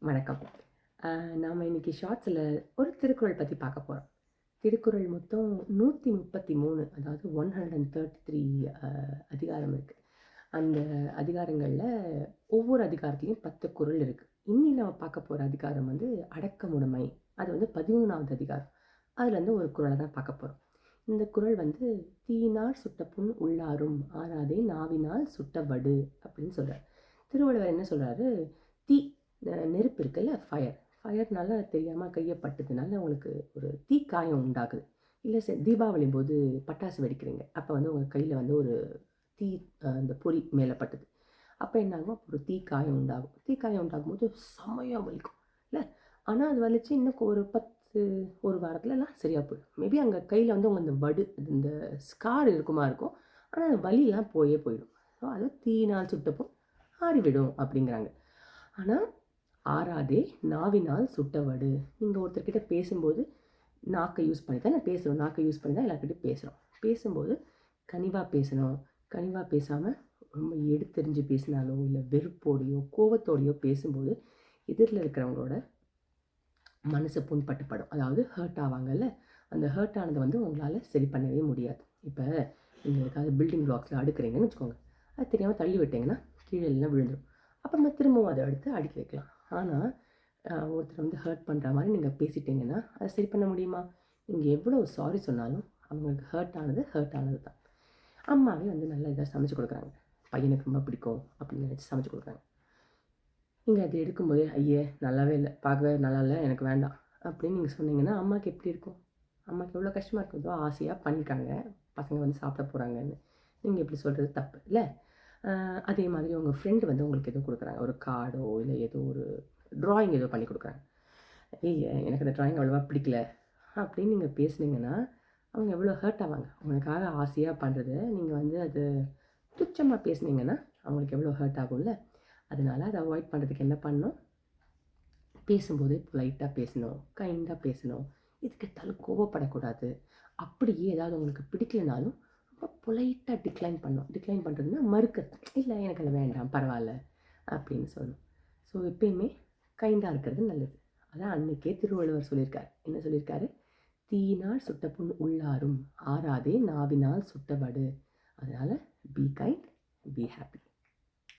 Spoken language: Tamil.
வணக்கம். நாம் இன்றைக்கி ஷார்ட்ஸில் ஒரு திருக்குறள் பற்றி பார்க்க போகிறோம். திருக்குறள் மொத்தம் 133, அதாவது 133 அதிகாரம் இருக்குது. அந்த அதிகாரங்களில் ஒவ்வொரு அதிகாரத்துலேயும் 10 குறள் இருக்குது. இன்னி நம்ம பார்க்க போகிற அதிகாரம் வந்து அடக்கமுடைமை. அது வந்து 13வது அதிகாரம். அதுலேருந்து ஒரு குறளை தான் பார்க்க போகிறோம். இந்த குறள் வந்து தீயினால் சுட்ட புண் உள்ளாரும் ஆறாதே நாவினால் சுட்ட வடு அப்படின்னு சொல்கிறார். திருவள்ளுவர் என்ன சொல்கிறாரு, தீ நெருப்பு இருக்குல்ல, ஃபயர்னால தெரியாமல் கையை பட்டதுனால உங்களுக்கு ஒரு தீக்காயம் உண்டாகுது. இல்லை தீபாவளி போது பட்டாசு வெடிக்கிறீங்க, அப்போ வந்து உங்கள் கையில் வந்து ஒரு தீ அந்த பொறி மேலே பட்டுது. அப்போ என்ன ஆகும், ஒரு தீக்காயம் உண்டாகும். தீக்காயம் உண்டாகும் போது செம்மையாக வலிக்கும் இல்லை. ஆனால் அது வலிச்சு இன்னும் ஒரு வாரத்துலலாம் சரியாக போயிடும். மேபி அங்கே கையில் வந்து உங்கள் இந்த வடு இந்த ஸ்கார் இருக்கும். ஆனால் அந்த வலியெல்லாம் போயிடும். ஸோ அது தீயினால் சுட்டப்போ ஆறிவிடும் அப்படிங்கிறாங்க. ஆனால் ஆறாதே நாவினால் சுட்டவடு. நீங்கள் ஒருத்தர்கிட்ட பேசும்போது நாக்கை யூஸ் பண்ணி தான் பேசுகிறோம். நாக்கை யூஸ் பண்ணி தான் எல்லாருக்கிட்டையும் பேசுகிறோம். பேசும்போது கனிவாக பேசணும். கனிவாக பேசாமல் ரொம்ப எடுத்தெறிஞ்சு பேசினாலோ இல்லை வெறுப்போடையோ கோவத்தோடையோ பேசும்போது எதிரில் இருக்கிறவங்களோட மனசு புண்பட்டுப்படும். அதாவது ஹர்ட் ஆவாங்கல்ல, அந்த ஹர்ட் ஆனதை வந்து உங்களால் சரி பண்ணவே முடியாது. இப்போ நீங்கள் ஏதாவது பில்டிங் பிளாக்ஸில் அடுக்குறீங்கன்னு வச்சுக்கோங்க, அது தெரியாமல் தள்ளி விட்டிங்கன்னா கீழே எல்லாம் விழுந்துடும். அப்புறமா திரும்பவும் அதை எடுத்து அடுக்கி வைக்கலாம். ஆனால் ஒருத்தர் வந்து ஹர்ட் பண்ணுற மாதிரி நீங்கள் பேசிட்டீங்கன்னா அதை சரி பண்ண முடியுமா? நீங்கள் எவ்வளோ சாரி சொன்னாலும் அவங்களுக்கு ஹர்ட் ஆனது தான். அம்மாவே வந்து நல்லா இதாக சமைச்சு கொடுக்குறாங்க, பையனுக்கு ரொம்ப பிடிக்கும் அப்படின்னு நினச்சி சமைச்சு கொடுக்குறாங்க. நீங்கள் அதை எடுக்கும்போதே ஐயே நல்லாவே இல்லை, பார்க்கவே நல்லா இல்லை, எனக்கு வேண்டாம் அப்படின்னு நீங்கள் சொன்னீங்கன்னா அம்மாவுக்கு எப்படி இருக்கும்? அம்மாவுக்கு எவ்வளோ கஷ்டமாக இருக்குதோ, ஆசையாக பண்ணியிருக்காங்க, பசங்க வந்து சாப்பிட போகிறாங்கன்னு நீங்கள் எப்படி சொல்கிறது தப்பு இல்லை. அதே மாதிரி உங்கள் ஃப்ரெண்டு வந்து உங்களுக்கு எதுவும் கொடுக்குறாங்க, ஒரு கார்டோ இல்லை ஏதோ ஒரு ட்ராயிங் ஏதோ பண்ணி கொடுக்குறாங்க. ஐயா எனக்கு அந்த ட்ராயிங் அவ்வளோவா பிடிக்கல அப்படின்னு நீங்கள் பேசுனீங்கன்னா அவங்க எவ்வளோ ஹர்ட் ஆவாங்க. உங்களுக்காக ஆசையாக பண்ணுறது நீங்கள் வந்து அது துச்சமாக பேசுனீங்கன்னா அவங்களுக்கு எவ்வளோ ஹர்ட் ஆகும்ல. அதனால் அதை அவாய்ட் பண்ணுறதுக்கு என்ன பண்ணணும், பேசும்போது பொலைட்டாக பேசணும், கைண்டாக பேசணும். இதுக்கு கேட்டாலும் கோவப்படக்கூடாது. அப்படியே ஏதாவது உங்களுக்கு பிடிக்கலனாலும் ரொம்ப பொலைட்டாக டிக்ளைன் பண்ணுறதுன்னா மறுக்கிறது. இல்லை எனக்கு அது வேண்டாம் பரவாயில்ல அப்படின்னு சொல்லணும். ஸோ எப்பயுமே கைண்டாக இருக்கிறது நல்லது. அதான் அன்னைக்கே திருவள்ளுவர் சொல்லியிருக்கார். என்ன சொல்லியிருக்காரு, தீயினால் சுட்ட புண் உள்ளாரும் ஆறாதே நாவினால் சுட்ட வடு. அதனால் பி கைண்ட், பி ஹாப்பி.